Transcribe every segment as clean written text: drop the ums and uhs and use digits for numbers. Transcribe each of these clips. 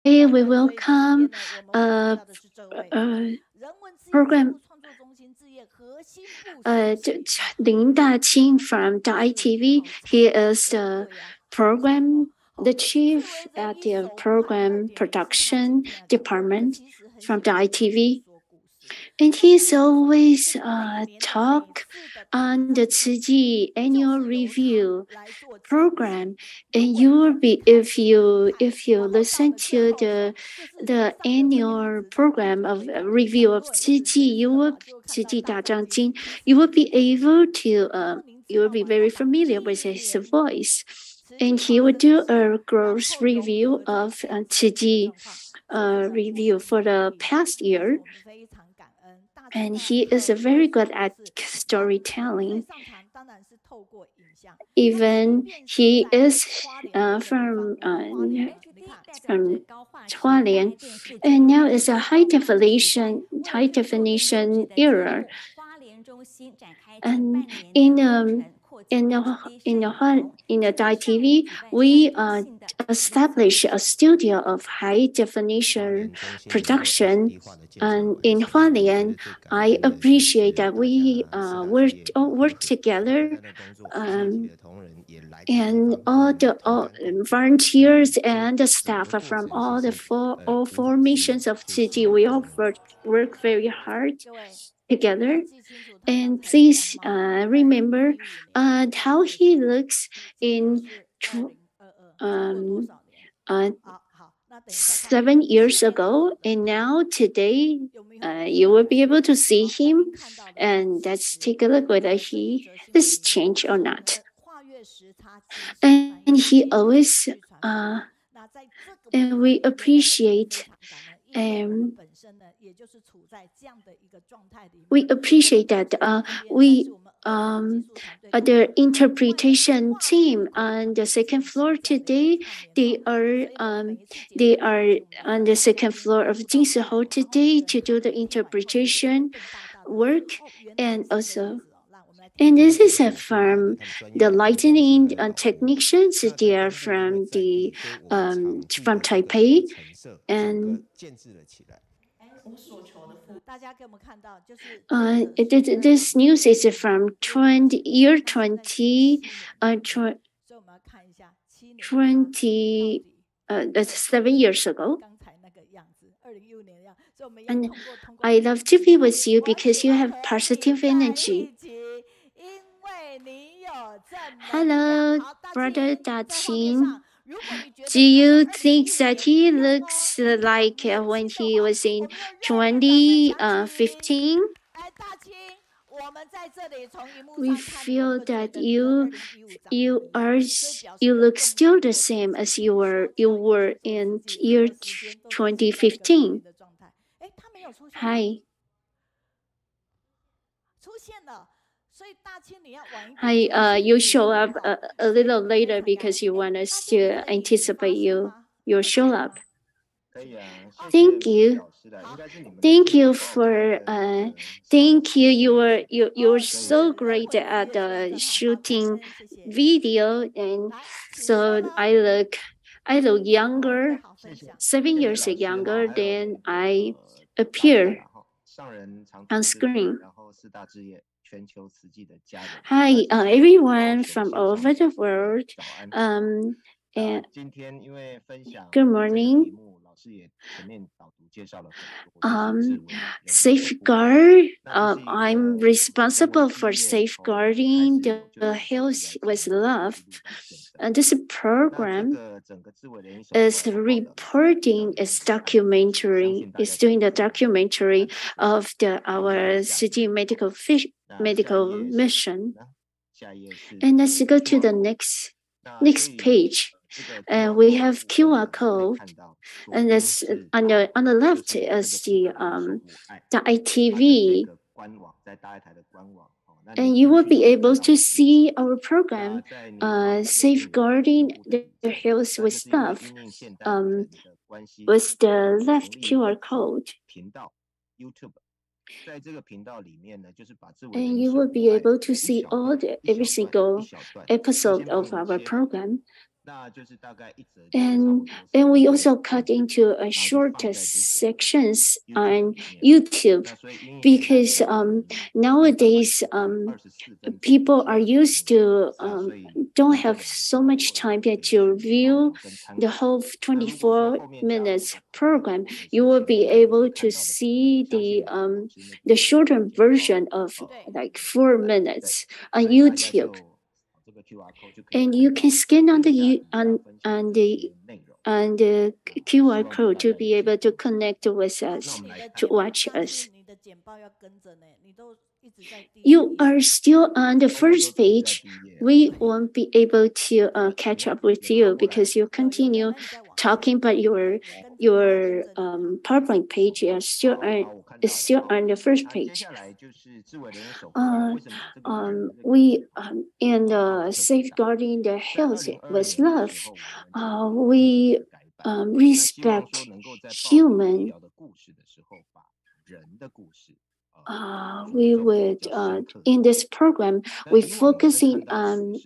we welcome program Daqin from Daqin. He is the chief at the program production department from Daqin. And he's always talk on the Ciji annual review program, and you will be if you listen to the annual program of review of Ciji, you will Ciji Daqin, you will be able to you will be very familiar with his voice, and he will do a gross review of Ciji review for the past year. And he is very good at storytelling. Even he is from Hualien, and now it's a high definition era. And in the Dai TV, we established a studio of high definition production. And in Hualien, I appreciate that we work together, and all the volunteers and the staff from all four missions of Ciji, we all work very hard together. And please remember how he looks in 7 years ago, and now today you will be able to see him, and let's take a look whether he has changed or not. And he always and we appreciate that the interpretation team on the second floor today, they are on the second floor of Jinsu Hall today to do the interpretation work. And also, and this is from the lightning technicians. They are from Taipei, and this news is from 7 years ago. And I love to be with you because you have positive energy. Hello, Brother Daqin. Do you think that he looks like when he was in 2015? We feel that you look still the same as you were in year 2015. Hi. Hi, you show up a little later because you want us to anticipate your show up. Thank you. Thank you for thank you. You were so great at shooting video, and so I look younger, 7 years younger than I appear on screen. Hi, everyone from all over the world. And good morning. Safeguard. I'm responsible for safeguarding the health with love. And this program is reporting its documentary. It's doing the documentary of our city medical mission. And let's go to the next page. We have QR code, and that's on the left is the ITV, and you will be able to see our program, safeguarding the health with stuff, with the left QR code. And you will be able to see every single episode of our program. And we also cut into a shorter sections on YouTube because nowadays people are used to don't have so much time yet to view the whole 24 minutes program. You will be able to see the shortened version of like 4 minutes on YouTube, and you can scan on the QR code to be able to connect with us to watch us. You are still on the first page. We won't be able to catch up with you because you continue talking, but your PowerPoint page is still on the first page. We in safeguarding the health with love, we respect human. We would in this program we're focusing on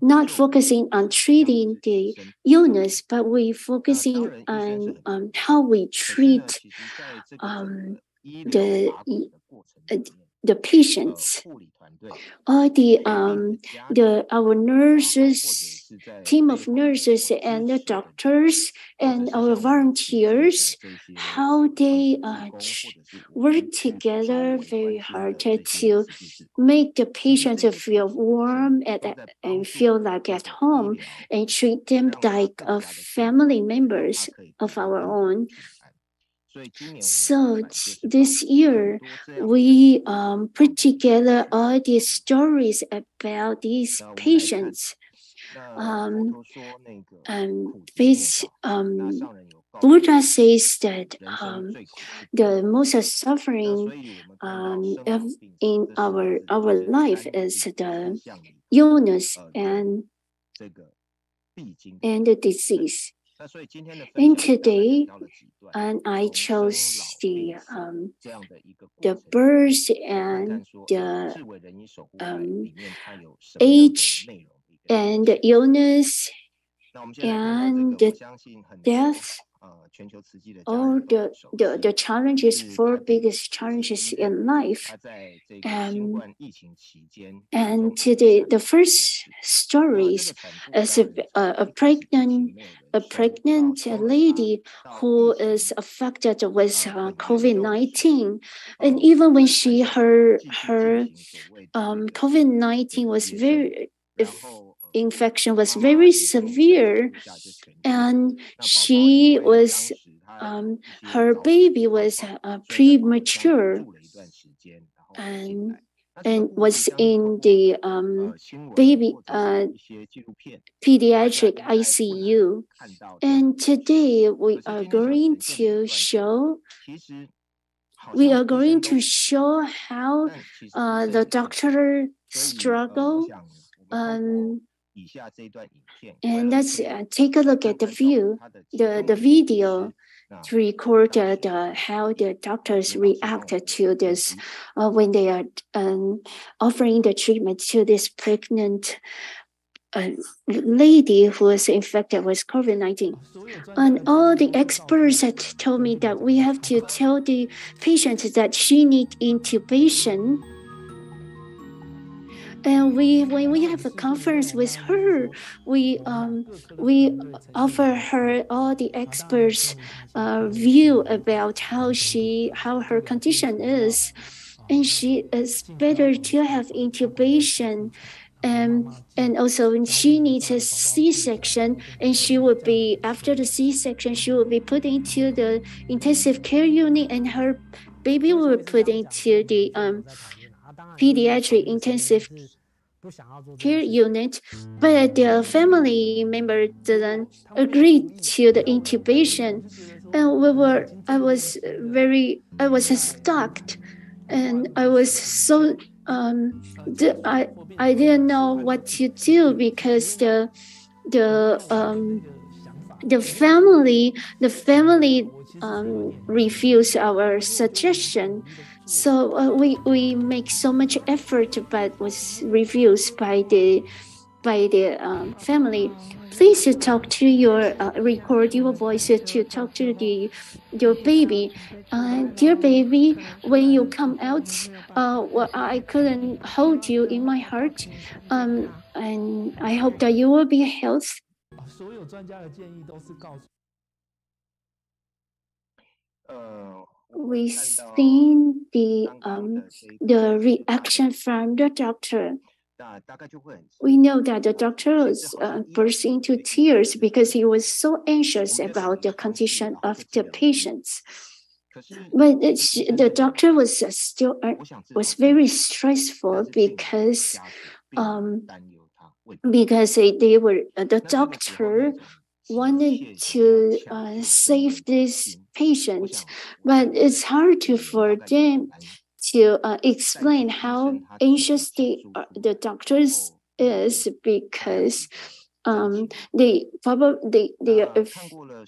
not focusing on treating the illness, but we're focusing on how we treat the patients. All our nurses, team of nurses and the doctors and our volunteers, how they work together very hard to make the patients feel warm and feel like at home, and treat them like family members of our own. So this year, we put together all these stories about these patients. Buddha says that the most suffering in our life is the illness and the disease. And today, and I chose the birth and the age and the illness and the death, all the challenges, four biggest challenges in life. And today, the first stories is a pregnant lady who is affected with COVID-19, and even when her COVID-19 was infection was very severe, and she was her baby was premature and was in the baby pediatric ICU. And today we are going to show how the doctor struggle. And let's take a look at the video to record how the doctors react to this when they are offering the treatment to this pregnant lady who is infected with COVID-19. And all the experts had told me that we have to tell the patient that she needs intubation. And when we have a conference with her, we offer her all the experts' view about how her condition is, and she is better to have intubation. And also when she needs a C-section, and she will be, after the C-section, she will be put into the intensive care unit, and her baby will be put into the pediatric intensive care unit. But the family member didn't agree to the intubation, and I was stuck, and I was so I didn't know what to do, because the family refused our suggestion. So we make so much effort, but was refused by the by the family. Please talk to your record your voice to talk to your baby. Dear baby, when you come out, well, I couldn't hold you in my heart, and I hope that you will be healthy. We seen the reaction from the doctor. We know that the doctor was burst into tears because he was so anxious about the condition of the patients. But the doctor was still was very stressful because they were the doctor wanted to save this patient, but it's hard for them to explain how anxious the doctors is because they are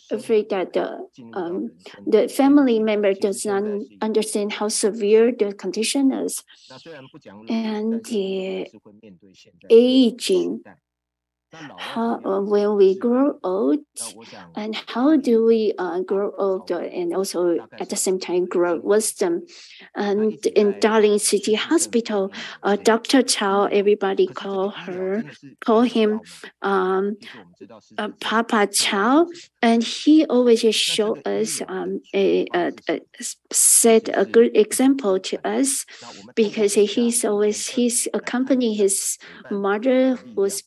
afraid that the family member does not understand how severe the condition is and the aging. How, when we grow old, and how do we grow older and also at the same time grow wisdom? And in Darling City Hospital, Dr. Chow, everybody call him Papa Chow, and he always show us set a good example to us because he's accompanying his mother who's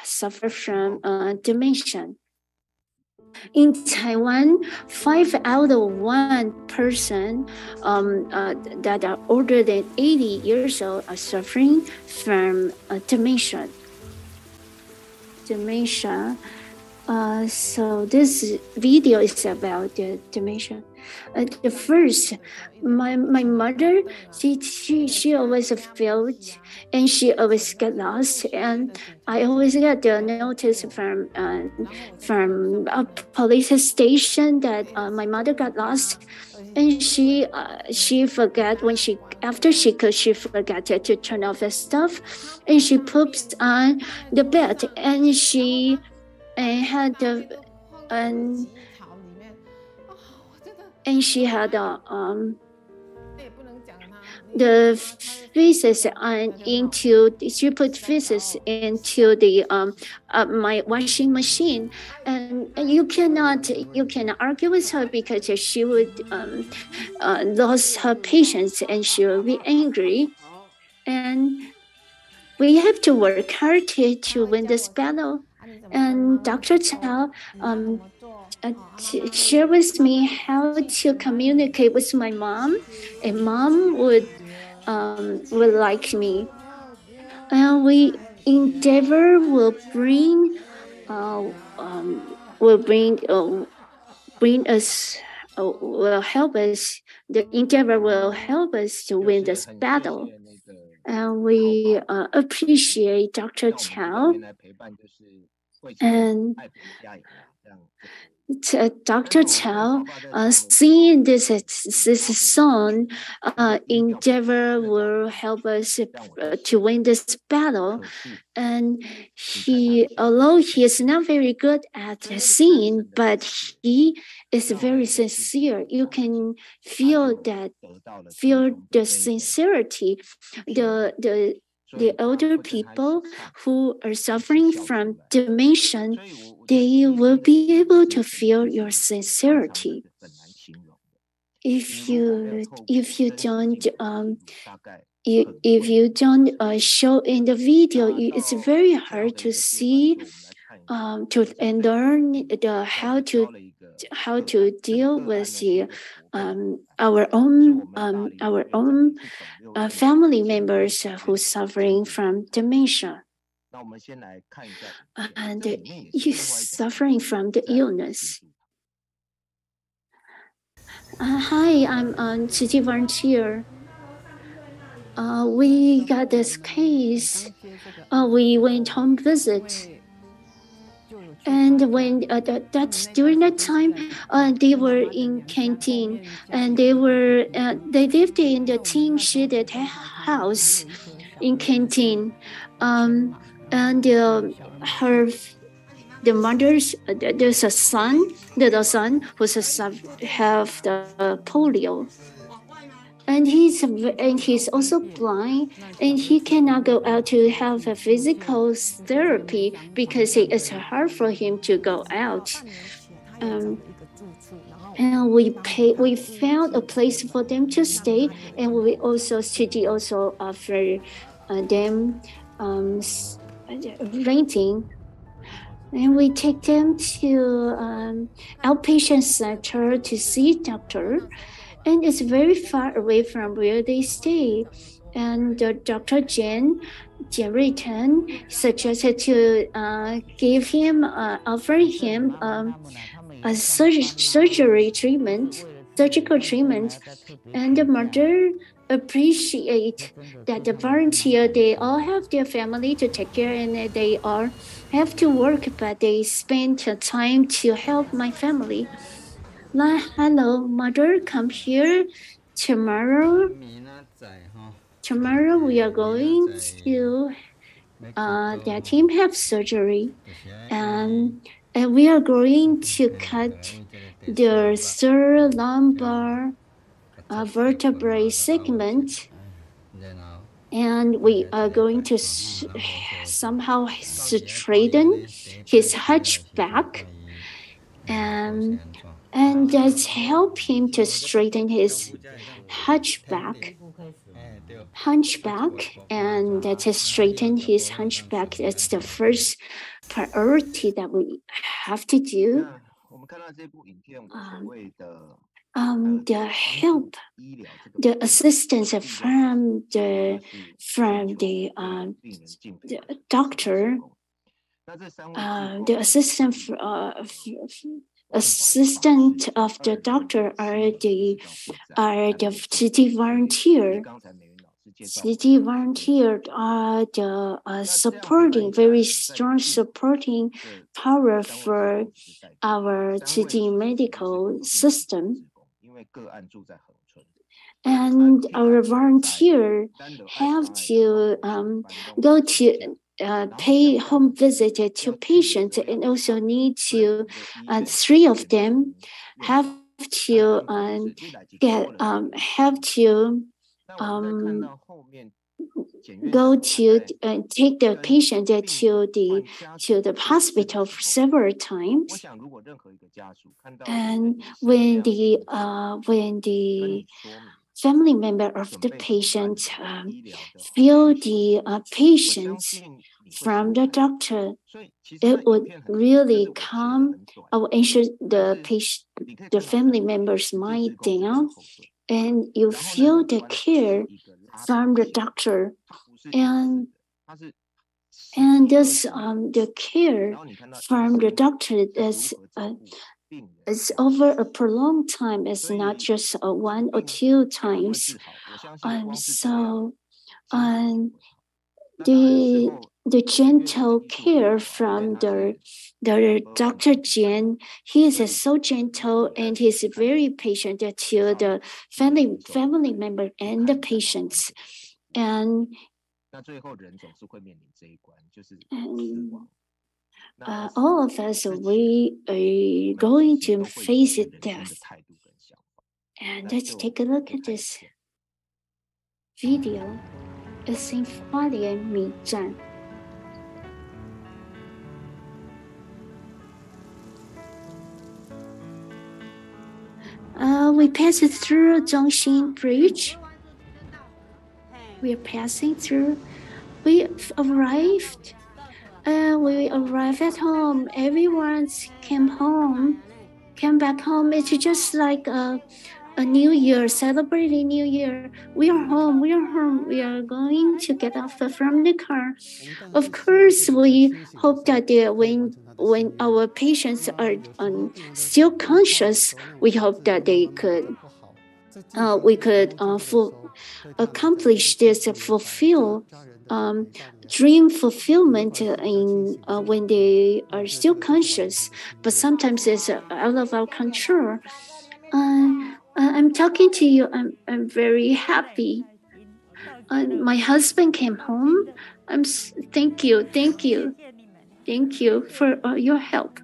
suffer from dementia. In Taiwan, 5 out of 1 person that are older than 80 years old are suffering from dementia. So this video is about the dementia. The first, my mother, she always failed, and she always got lost, and I always got the notice from a police station that my mother got lost, and she forgot when after she cooked, she forgot to turn off the stuff, and she poops on the bed, and she had and she had the feces she put feces into the my washing machine, and you cannot argue with her because she would lose her patience and she will be angry, and we have to work hard to win this battle. And Dr. Chow share with me how to communicate with my mom, and mom would like me. And we endeavor will bring us will help us. The endeavor will help us to win this battle. And we appreciate Dr. Chow and Dr. Chow, seeing this song, endeavor will help us to win this battle. And although he is not very good at singing, but he is very sincere. You can feel the sincerity. The older people who are suffering from dementia, they will be able to feel your sincerity. If you don't show in the video, it's very hard to see and learn how to deal with our own family members who suffering from dementia and suffering from the illness. Hi, I'm a city volunteer. We got this case. We went home visit. And when during that time, they were in canteen, and they lived in the tin sheeted house in canteen. and her the mother's there's a son, little son who's have the polio, and he's also blind, and he cannot go out to have a physical therapy because it is hard for him to go out. And we found a place for them to stay, and we also city also offer them renting, and we take them to outpatient center to see doctor, and it's very far away from where they stay. And Dr. Jian Ruiten suggested to give him, offer him a surgical treatment, and the mother appreciate that the volunteer, they all have their family to take care, and they all have to work, but they spend time to help my family. Like, hello, mother, come here. Tomorrow, tomorrow we are going to their team have surgery, and we are going to cut their third lumbar vertebrae segment, and we are going to somehow straighten his hunchback, and that's help him to straighten his hunchback, and that is straighten his hunchback. That's the first priority that we have to do. The help, the assistance from the doctor, the assistant of the doctor are the city volunteer. City volunteer are the supporting, very strong supporting power for our city medical system. And our volunteer have to go to pay home visit to patients, and also need to 3 of them have to go to take the patient to the hospital several times. And when the family member of the patient feel the patients from the doctor, it would really calm or anxious the family member's mind down, and you feel the care from the doctor, and this the care from the doctor is over a prolonged time. It's not just 1 or 2 times. So the gentle care from the Dr. Jian, he is so gentle, and he's very patient to the family member and the patients. And all of us, we are going to face death. And let's take a look at this video. It's in 花莲米站。We passed through Zhongxin Bridge. We are passing through. We arrived. We arrived at home. Everyone came back home. It's just like a new year, celebrating New Year. We are home. We are going to get off from the car. Of course, we hope that when our patients are still conscious, we hope that we could accomplish this dream fulfillment in when they are still conscious. But sometimes it's out of our control. I'm talking to you. I'm very happy. My husband came home Thank you, thank you for your help.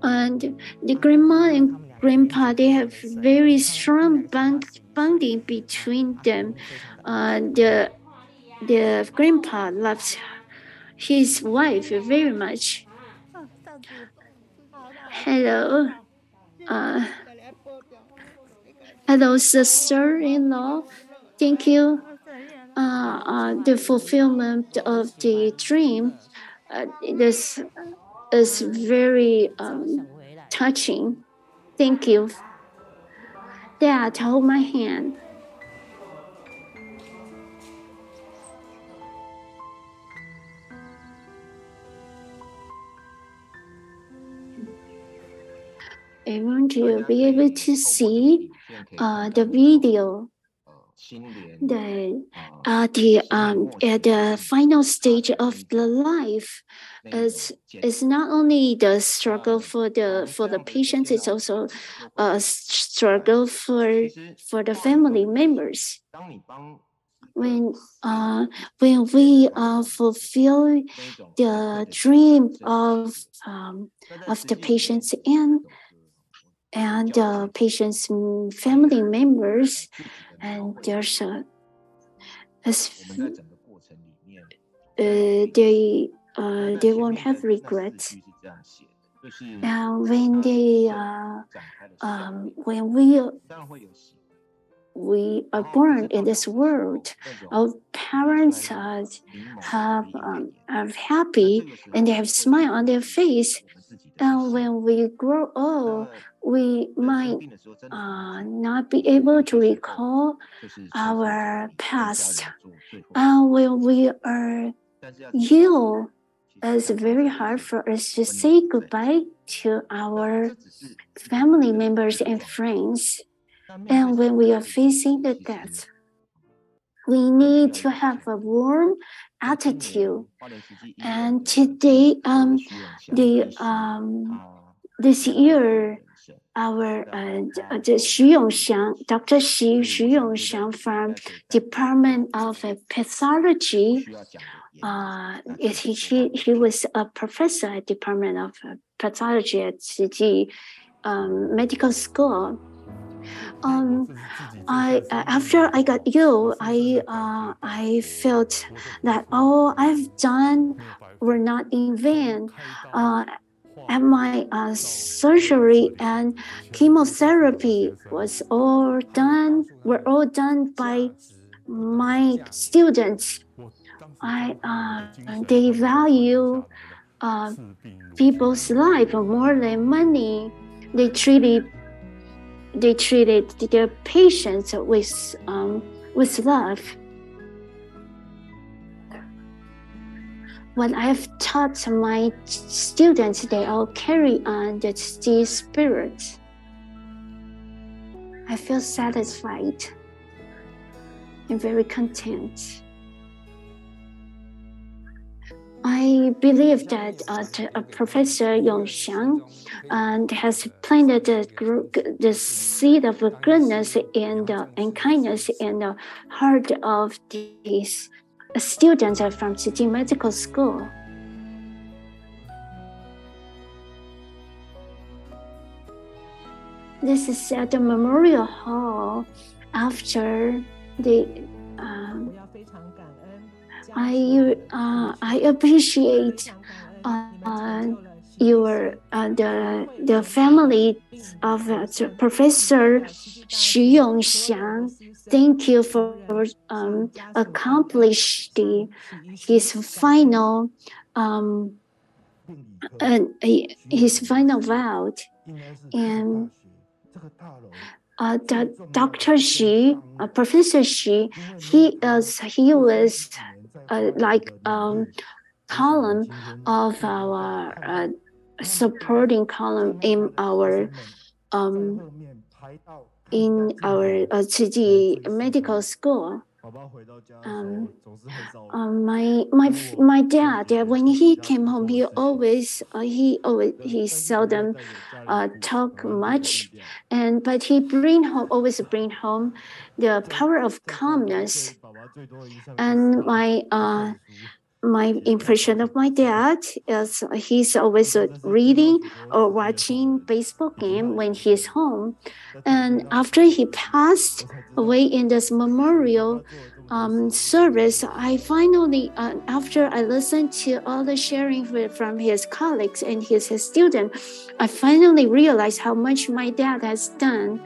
And the grandma and grandpa, they have very strong bonding between them. The grandpa loves his wife very much. Hello, uh, hello, sister-in-law. Thank you. The fulfillment of the dream. This is very touching. Thank you. Dad, hold my hand. I want you to be able to see the video. At the final stage of the life is not only the struggle for the patients, it's also a struggle for the family members. When we fulfill the dream of the patients and the patient's family members, and there's they won't have regrets. When we are born in this world, our parents are happy and they have smile on their face. And when we grow old, we might not be able to recall our past. When we are ill, it's very hard for us to say goodbye to our family members and friends. And when we are facing the death, we need to have a warm attitude. And today, this year, our Dr. Xu Yongxiang from Department of Pathology, he was a professor at Department of Pathology at the medical school. After I got ill, I felt that all I've done were not in vain. And my surgery and chemotherapy were all done by my students. They value people's life more than money. They treated their patients with love. What I've taught my students, they all carry on the spirit. I feel satisfied and very content. I believe that Professor Yongxiang has planted the seed of goodness and kindness in the heart of these students from City Medical School. This is at the Memorial Hall after the. I appreciate the family of Professor Xu Yongxiang. Thank you for accomplishing his final vow. And Dr. Xu, Professor Xu, he was like column of our supporting column in our City Medical School. um, my dad, when he came home, he seldom talk much, but he always bring home the power of calmness. And my impression of my dad is he's always reading or watching baseball game when he's home. And after he passed away in this memorial service, I finally, after I listened to all the sharing from his colleagues and his students, I finally realized how much my dad has done.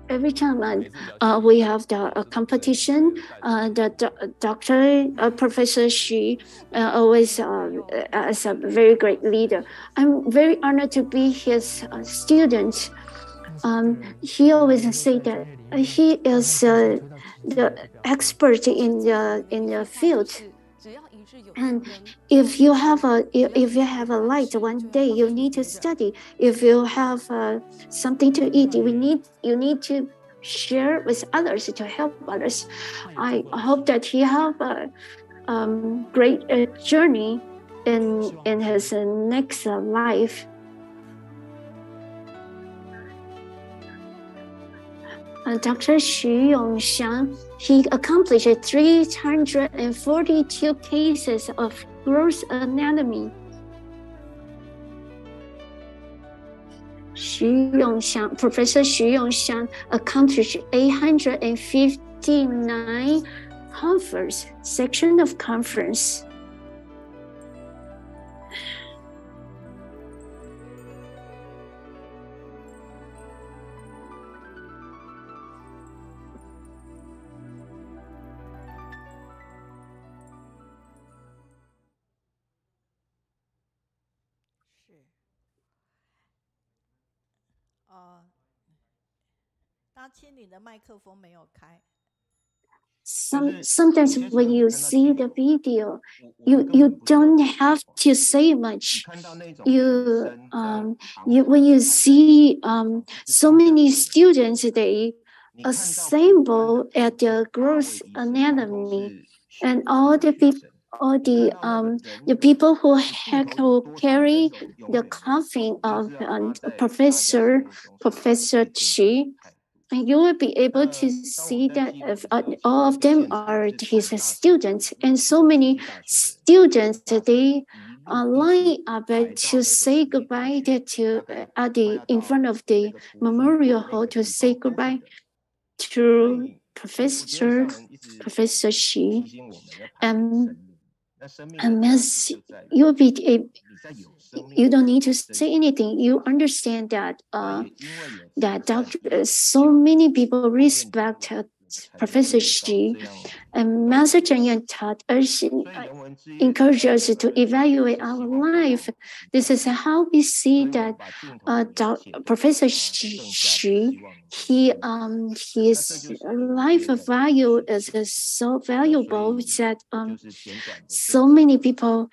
Every time we have the competition, Professor Xu always as a very great leader. I'm very honored to be his student. He always say that he is the expert in the field. And if you have a light one day, you need to study. If you have something to eat, you need to share with others to help others. I hope that he have a great journey in his next life. Dr. Xu Yongxiang, he accomplished 342 cases of gross anatomy. Professor Xu Yongxiang accomplished 859 section of conference. Sometimes when you see the video, you don't have to say much. When you see so many students, they assemble at the gross anatomy, and all the people who carry the coffin of Professor Chi, and you will be able to see that all of them are his students, and so many students they line up to say goodbye to in front of the memorial hall to say goodbye to Professor Xi. And as you don't need to say anything. You understand that so many people respect Professor Xi, and Master Chen Yan taught us, encourage us to evaluate our life. This is how we see that Professor Xi, his life value is so valuable that so many people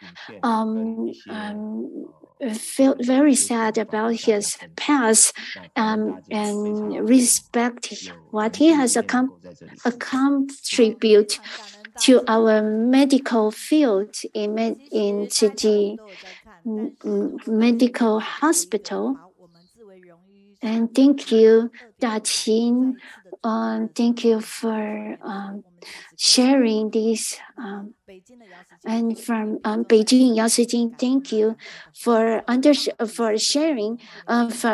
felt very sad about his past and respect what he has contributed to our medical field in today. medical hospital. And thank you, Daqin. Thank you for sharing this. And from Beijing, Yao Sijing, thank you for sharing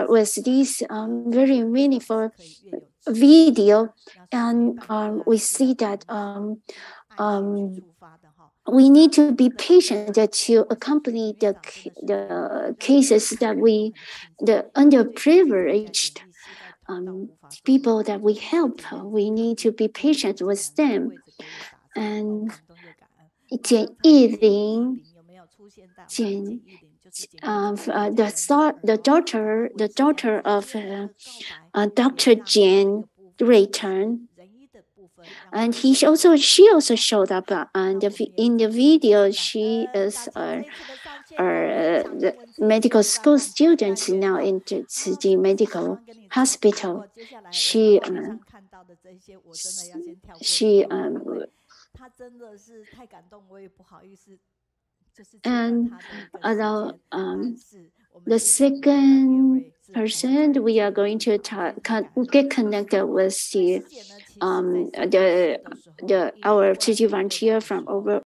with this very meaningful video. And we see that we need to be patient to accompany the cases that the underprivileged people that we help. We need to be patient with them. And the daughter of Dr. Jane returned. And she also showed up and in the video. She is the medical school student now in the medical hospital. She and the second person we are going to get connected with our volunteer from